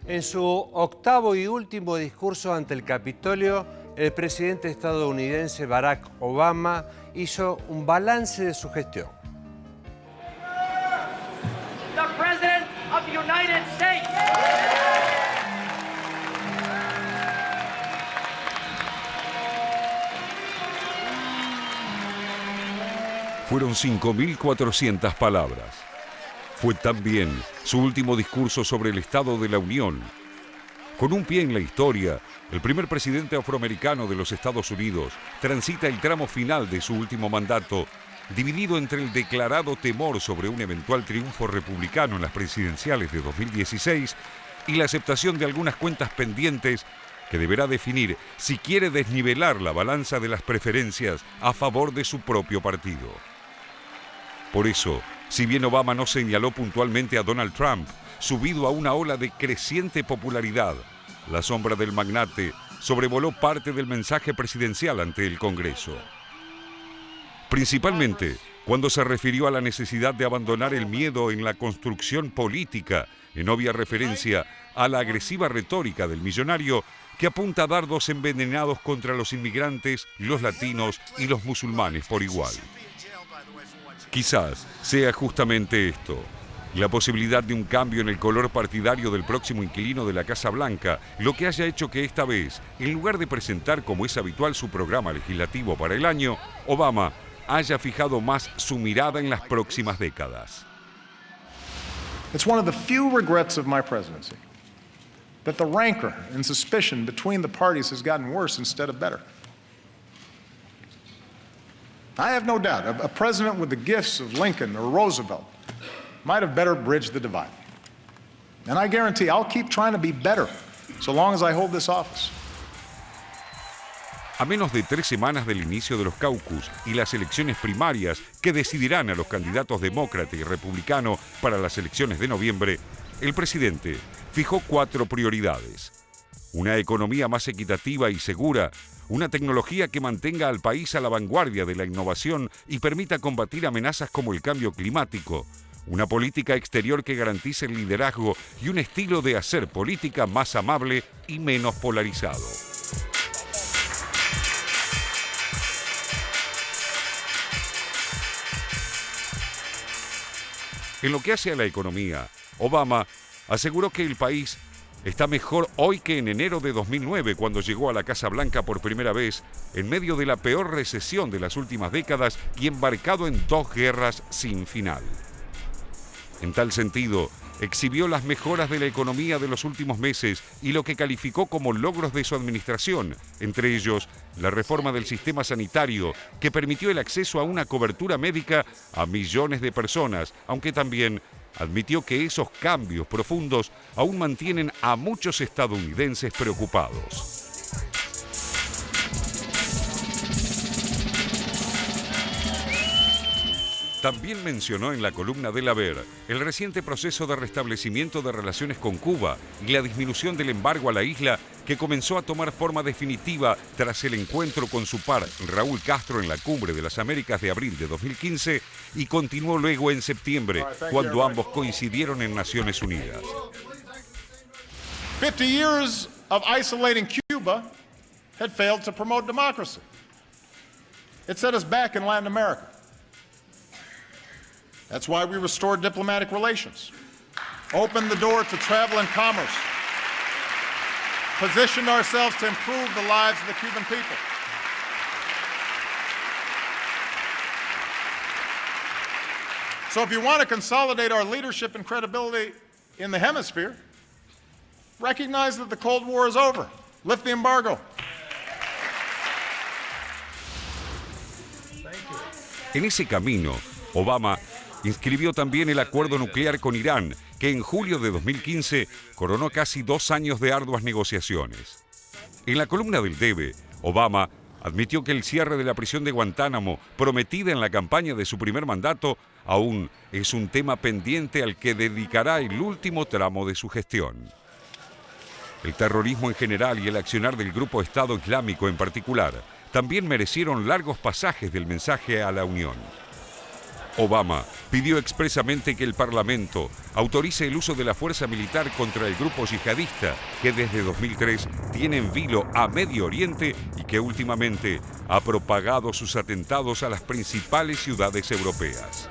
En su octavo y último discurso ante el Capitolio, el presidente estadounidense Barack Obama hizo un balance de su gestión. The President of the United States. Fueron 5.400 palabras. Fue también su último discurso sobre el Estado de la Unión. Con un pie en la historia, el primer presidente afroamericano de los Estados Unidos transita el tramo final de su último mandato, dividido entre el declarado temor sobre un eventual triunfo republicano en las presidenciales de 2016 y la aceptación de algunas cuentas pendientes que deberá definir si quiere desnivelar la balanza de las preferencias a favor de su propio partido. Por eso, si bien Obama no señaló puntualmente a Donald Trump, subido a una ola de creciente popularidad, la sombra del magnate sobrevoló parte del mensaje presidencial ante el Congreso. Principalmente cuando se refirió a la necesidad de abandonar el miedo en la construcción política, en obvia referencia a la agresiva retórica del millonario que apunta dardos envenenados contra los inmigrantes, los latinos y los musulmanes por igual. Quizás sea justamente esto, la posibilidad de un cambio en el color partidario del próximo inquilino de la Casa Blanca, lo que haya hecho que esta vez, en lugar de presentar como es habitual su programa legislativo para el año, Obama haya fijado más su mirada en las próximas décadas. It's one of the few regrets of my presidency that the rancor and suspicion between the parties has gotten worse instead of better. I have no doubt a president with the gifts of Lincoln or Roosevelt might have better bridged the divide. And I guarantee I'll keep trying to be better so long as I hold this office. A menos de 3 semanas del inicio de los caucus y las elecciones primarias que decidirán a los candidatos demócrata y republicano para las elecciones de noviembre, el presidente fijó 4 prioridades. Una economía más equitativa y segura, una tecnología que mantenga al país a la vanguardia de la innovación y permita combatir amenazas como el cambio climático, una política exterior que garantice el liderazgo y un estilo de hacer política más amable y menos polarizado. En lo que hace a la economía, Obama aseguró que el país está mejor hoy que en enero de 2009, cuando llegó a la Casa Blanca por primera vez, en medio de la peor recesión de las últimas décadas y embarcado en 2 guerras sin final. En tal sentido, exhibió las mejoras de la economía de los últimos meses y lo que calificó como logros de su administración, entre ellos la reforma del sistema sanitario que permitió el acceso a una cobertura médica a millones de personas, aunque también admitió que esos cambios profundos aún mantienen a muchos estadounidenses preocupados. También mencionó en la columna del Haber el reciente proceso de restablecimiento de relaciones con Cuba y la disminución del embargo a la isla que comenzó a tomar forma definitiva tras el encuentro con su par Raúl Castro en la Cumbre de las Américas de abril de 2015 y continuó luego en septiembre, cuando ambos coincidieron en Naciones Unidas. 50 years of isolating Cuba had failed to promote democracy. It set us back in Latin America. That's why we restored diplomatic relations, opened the door to travel and commerce, positioned ourselves to improve the lives of the Cuban people. So if you want to consolidate our leadership and credibility in the hemisphere, recognize that the Cold War is over. Lift the embargo. En ese camino, Obama inscribió también el acuerdo nuclear con Irán, que en julio de 2015 coronó casi 2 años de arduas negociaciones. En la columna del Debe, Obama admitió que el cierre de la prisión de Guantánamo, prometida en la campaña de su primer mandato, aún es un tema pendiente al que dedicará el último tramo de su gestión. El terrorismo en general y el accionar del grupo Estado Islámico en particular también merecieron largos pasajes del mensaje a la Unión. Obama pidió expresamente que el Parlamento autorice el uso de la fuerza militar contra el grupo yihadista que desde 2003 tiene en vilo a Medio Oriente y que últimamente ha propagado sus atentados a las principales ciudades europeas.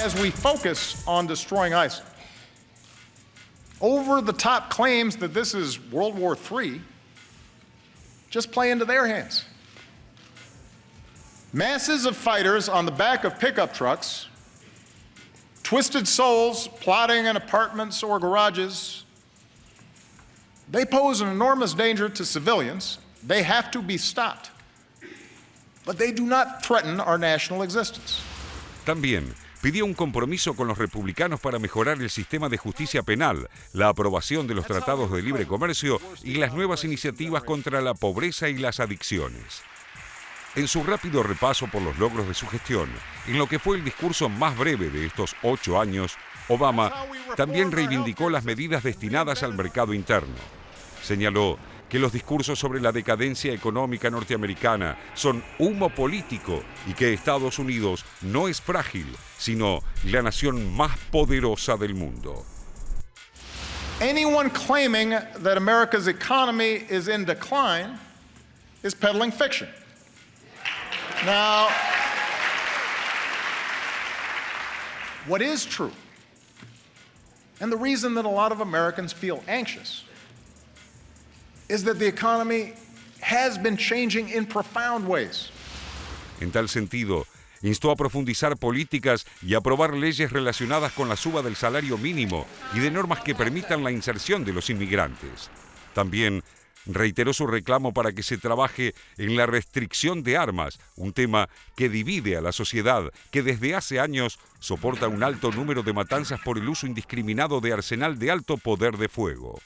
As we focus on destroying ISIL, over-the-top claims that this is World War III just play into their hands. Masses of fighters on the back of pickup trucks, twisted souls plotting in apartments or garages, they pose an enormous danger to civilians. They have to be stopped. But they do not threaten our national existence. También pidió un compromiso con los republicanos para mejorar el sistema de justicia penal, la aprobación de los tratados de libre comercio y las nuevas iniciativas contra la pobreza y las adicciones. En su rápido repaso por los logros de su gestión, en lo que fue el discurso más breve de estos 8 años, Obama también reivindicó las medidas destinadas al mercado interno. Señaló que los discursos sobre la decadencia económica norteamericana son humo político y que Estados Unidos no es frágil, sino la nación más poderosa del mundo. Anyone claiming that America's economy is in decline is peddling fiction. Now, what is true, and the reason that a lot of Americans feel anxious, is that the economy has been changing in profound ways. En tal sentido, instó a profundizar políticas y aprobar leyes relacionadas con la suba del salario mínimo y de normas que permitan la inserción de los inmigrantes. También reiteró su reclamo para que se trabaje en la restricción de armas, un tema que divide a la sociedad, que desde hace años soporta un alto número de matanzas por el uso indiscriminado de arsenal de alto poder de fuego.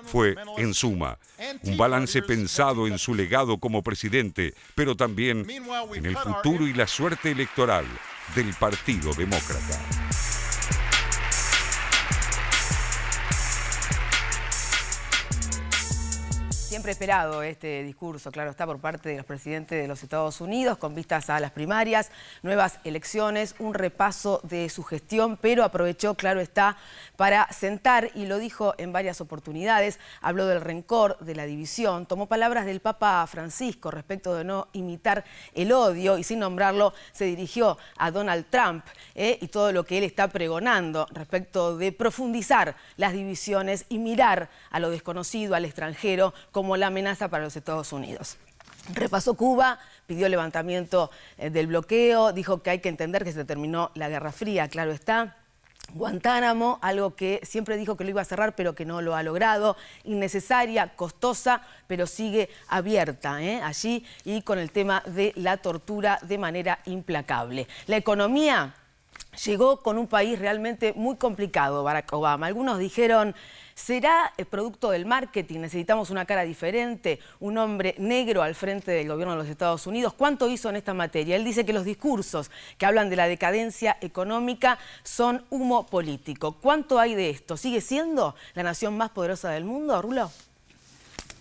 Fue, en suma, un balance pensado en su legado como presidente, pero también en el futuro y la suerte electoral del Partido Demócrata. Siempre esperado este discurso, claro está, por parte de los presidentes de los Estados Unidos, con vistas a las primarias, nuevas elecciones, un repaso de su gestión, pero aprovechó, claro está, para sentar, y lo dijo en varias oportunidades, habló del rencor, de la división, tomó palabras del Papa Francisco respecto de no imitar el odio, y sin nombrarlo se dirigió a Donald Trump y todo lo que él está pregonando respecto de profundizar las divisiones y mirar a lo desconocido, al extranjero, como la amenaza para los Estados Unidos. Repasó Cuba, pidió el levantamiento del bloqueo, dijo que hay que entender que se terminó la Guerra Fría, claro está. Guantánamo, algo que siempre dijo que lo iba a cerrar, pero que no lo ha logrado. Innecesaria, costosa, pero sigue abierta allí, y con el tema de la tortura de manera implacable. La economía llegó con un país realmente muy complicado, Barack Obama. Algunos dijeron: ¿será el producto del marketing? ¿Necesitamos una cara diferente? ¿Un hombre negro al frente del gobierno de los Estados Unidos? ¿Cuánto hizo en esta materia? Él dice que los discursos que hablan de la decadencia económica son humo político. ¿Cuánto hay de esto? ¿Sigue siendo la nación más poderosa del mundo, Rulo?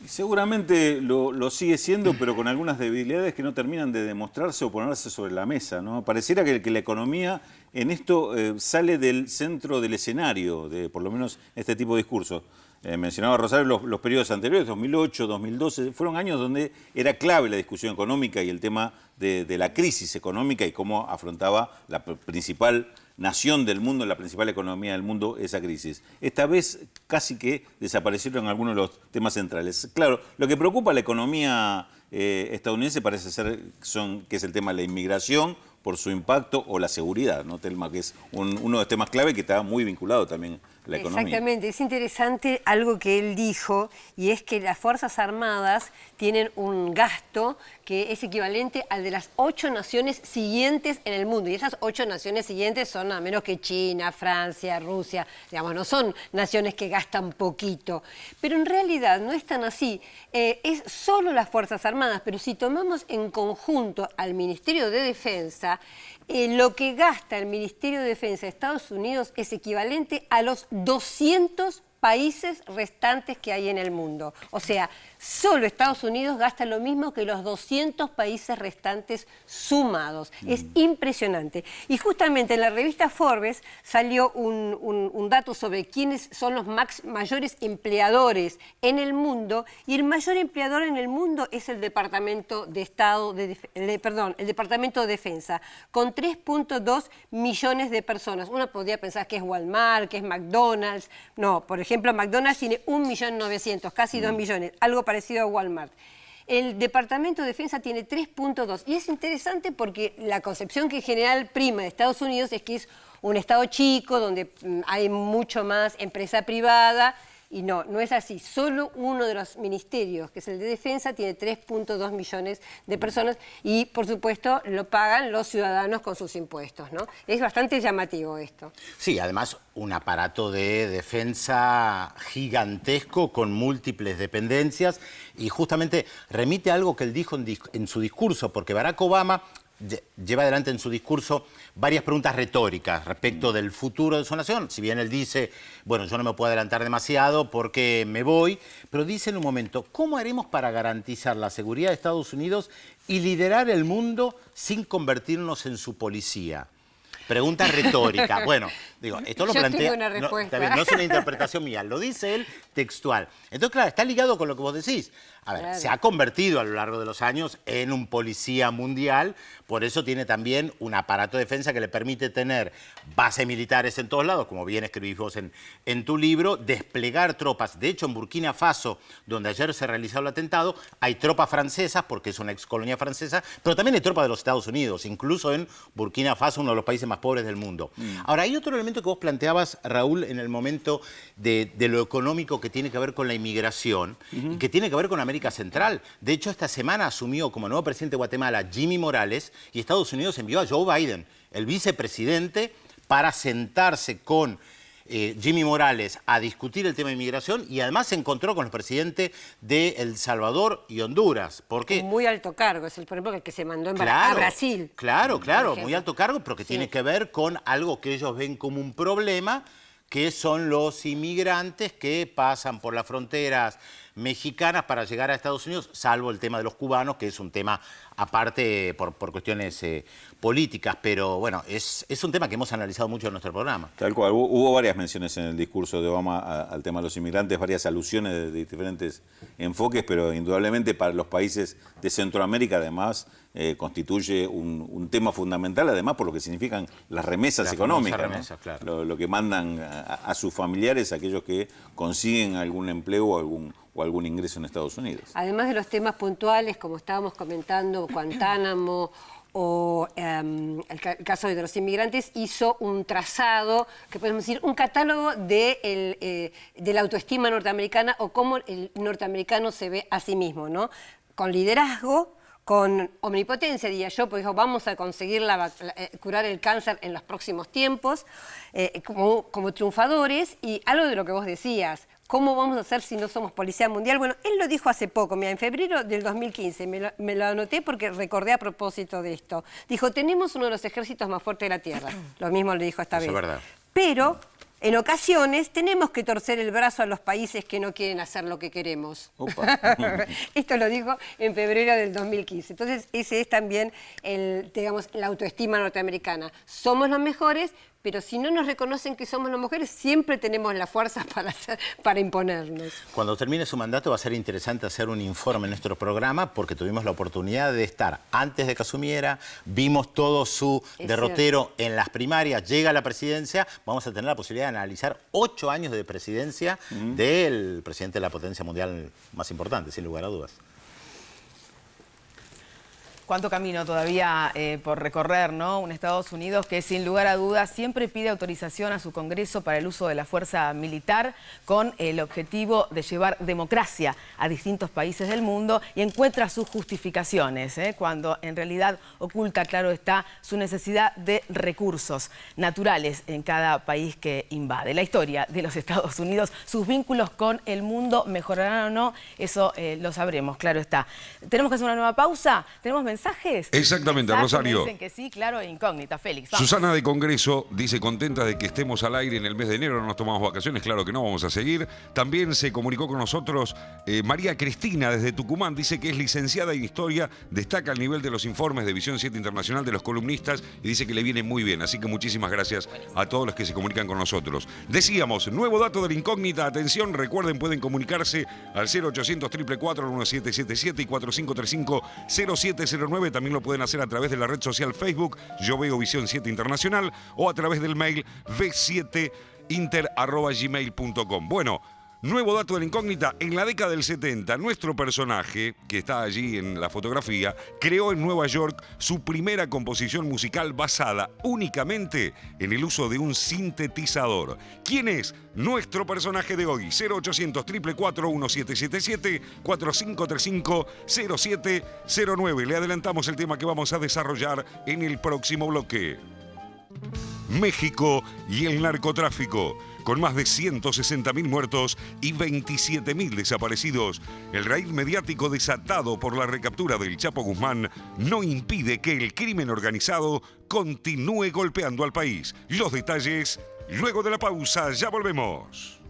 Seguramente lo sigue siendo, pero con algunas debilidades que no terminan de demostrarse o ponerse sobre la mesa, ¿no? Pareciera que la economía en esto sale del centro del escenario, de por lo menos este tipo de discursos. Mencionaba Rosario los periodos anteriores, 2008, 2012, fueron años donde era clave la discusión económica y el tema de la crisis económica y cómo afrontaba la principal nación del mundo, la principal economía del mundo, esa crisis. Esta vez casi que desaparecieron algunos de los temas centrales. Claro, lo que preocupa a la economía estadounidense parece ser que es el tema de la inmigración por su impacto, o la seguridad, ¿no, Telma? Que es uno de los temas clave que está muy vinculado también a la economía. Exactamente, es interesante algo que él dijo, y es que las Fuerzas Armadas tienen un gasto que es equivalente al de las 8 naciones siguientes en el mundo. Y esas 8 naciones siguientes son nada menos que China, Francia, Rusia, digamos, no son naciones que gastan poquito. Pero en realidad no es tan así. Es solo las Fuerzas Armadas, pero si tomamos en conjunto al Ministerio de Defensa, lo que gasta el Ministerio de Defensa de Estados Unidos es equivalente a los 200 países restantes que hay en el mundo. O sea, Solo Estados Unidos gasta lo mismo que los 200 países restantes sumados. Es impresionante. Y justamente en la revista Forbes salió un dato sobre quiénes son los mayores empleadores en el mundo, y el mayor empleador en el mundo es el Departamento de Estado, el Departamento de Defensa, con 3.2 millones de personas. Uno podría pensar que es Walmart, que es McDonald's. No, por ejemplo, McDonald's tiene 1.900.000, casi 2 millones, algo parecido a Walmart. El Departamento de Defensa tiene 3.2. Y es interesante porque la concepción que en general prima de Estados Unidos es que es un Estado chico, donde hay mucho más empresa privada. Y no, no es así. Solo uno de los ministerios, que es el de Defensa, tiene 3.2 millones de personas y, por supuesto, lo pagan los ciudadanos con sus impuestos, ¿no? Es bastante llamativo esto. Sí, además un aparato de defensa gigantesco con múltiples dependencias, y justamente remite a algo que él dijo en su discurso, porque Barack Obama lleva adelante en su discurso varias preguntas retóricas respecto del futuro de su nación. Si bien él dice, bueno, yo no me puedo adelantar demasiado porque me voy, pero dice en un momento, ¿cómo haremos para garantizar la seguridad de Estados Unidos y liderar el mundo sin convertirnos en su policía? Pregunta retórica. Bueno, digo, esto lo plantea... Yo tengo una respuesta. No es una interpretación mía, lo dice él textual. Entonces, claro, está ligado con lo que vos decís. A ver, claro, se ha convertido a lo largo de los años en un policía mundial, por eso tiene también un aparato de defensa que le permite tener bases militares en todos lados, como bien escribís vos en tu libro, desplegar tropas. De hecho, en Burkina Faso, donde ayer se realizó el atentado, hay tropas francesas, porque es una excolonia francesa, pero también hay tropas de los Estados Unidos, incluso en Burkina Faso, uno de los países más pobres del mundo. Ahora, hay otro elemento que vos planteabas, Raúl, en el momento de lo económico que tiene que ver con la inmigración y que tiene que ver con América Central. De hecho, esta semana asumió como nuevo presidente de Guatemala Jimmy Morales, y Estados Unidos envió a Joe Biden, el vicepresidente, para sentarse con Jimmy Morales a discutir el tema de inmigración, y además se encontró con los presidentes de El Salvador y Honduras. ¿Por qué? Muy alto cargo, es por ejemplo el que se mandó Claro, a Brasil. Claro, muy alto cargo, pero que tiene que ver con algo que ellos ven como un problema, que son los inmigrantes que pasan por las fronteras mexicanas para llegar a Estados Unidos, salvo el tema de los cubanos, que es un tema aparte por cuestiones políticas, pero bueno, es un tema que hemos analizado mucho en nuestro programa. Tal cual, hubo varias menciones en el discurso de Obama al tema de los inmigrantes, varias alusiones de diferentes enfoques, pero indudablemente para los países de Centroamérica además constituye un tema fundamental, además por lo que significan las remesas económicas, remesas, ¿no? claro. Lo que mandan a sus familiares, aquellos que consiguen algún empleo o algún ingreso en Estados Unidos. Además de los temas puntuales, como estábamos comentando, Guantánamo o el caso de los inmigrantes, hizo un trazado, que podemos decir, un catálogo de la autoestima norteamericana o cómo el norteamericano se ve a sí mismo, ¿no? Con liderazgo, con omnipotencia, diría yo, porque dijo, vamos a conseguir curar el cáncer en los próximos tiempos, como triunfadores, y algo de lo que vos decías, ¿cómo vamos a hacer si no somos policía mundial? Bueno, él lo dijo hace poco, mira, en febrero del 2015, me lo anoté porque recordé a propósito de esto. Dijo, tenemos uno de los ejércitos más fuertes de la Tierra. Lo mismo lo dijo esta vez. Eso es verdad. Pero en ocasiones tenemos que torcer el brazo a los países que no quieren hacer lo que queremos. Esto lo dijo en febrero del 2015. Entonces, ese es también la autoestima norteamericana. Somos los mejores, pero si no nos reconocen que somos las mujeres, siempre tenemos la fuerza para imponernos. Cuando termine su mandato va a ser interesante hacer un informe en nuestro programa, porque tuvimos la oportunidad de estar antes de que asumiera, vimos todo su derrotero en las primarias, llega a la presidencia, vamos a tener la posibilidad de analizar 8 años de presidencia del presidente de la potencia mundial más importante, sin lugar a dudas. Cuánto camino todavía por recorrer, ¿no? Un Estados Unidos que sin lugar a dudas siempre pide autorización a su Congreso para el uso de la fuerza militar con el objetivo de llevar democracia a distintos países del mundo, y encuentra sus justificaciones, cuando en realidad oculta, claro está, su necesidad de recursos naturales en cada país que invade. La historia de los Estados Unidos, sus vínculos con el mundo, ¿mejorarán o no? Eso lo sabremos, claro está. Tenemos que hacer una nueva pausa, tenemos mensajes mensajes? Exactamente, Mensajes, Rosario. Dicen que sí, claro, incógnita, Félix. Vamos. Susana de Congreso dice contenta de que estemos al aire en el mes de enero, no nos tomamos vacaciones, claro que no, vamos a seguir. También se comunicó con nosotros María Cristina desde Tucumán, dice que es licenciada en Historia, destaca el nivel de los informes de Visión 7 Internacional de los columnistas y dice que le viene muy bien, así que muchísimas gracias a todos los que se comunican con nosotros. Decíamos, nuevo dato de la incógnita, atención, recuerden, pueden comunicarse al 0800 444 1777 y 4535-0709, también lo pueden hacer a través de la red social Facebook, Yo Veo Visión 7 Internacional, o a través del mail v7inter@gmail.com. Bueno, nuevo dato de la incógnita, en la década del 70, nuestro personaje, que está allí en la fotografía, creó en Nueva York su primera composición musical basada únicamente en el uso de un sintetizador. ¿Quién es nuestro personaje de hoy? 0800 444 1777 4535-0709. Le adelantamos el tema que vamos a desarrollar en el próximo bloque. México y el narcotráfico. Con más de 160.000 muertos y 27.000 desaparecidos, el raíz mediático desatado por la recaptura del Chapo Guzmán no impide que el crimen organizado continúe golpeando al país. Los detalles luego de la pausa, ya volvemos.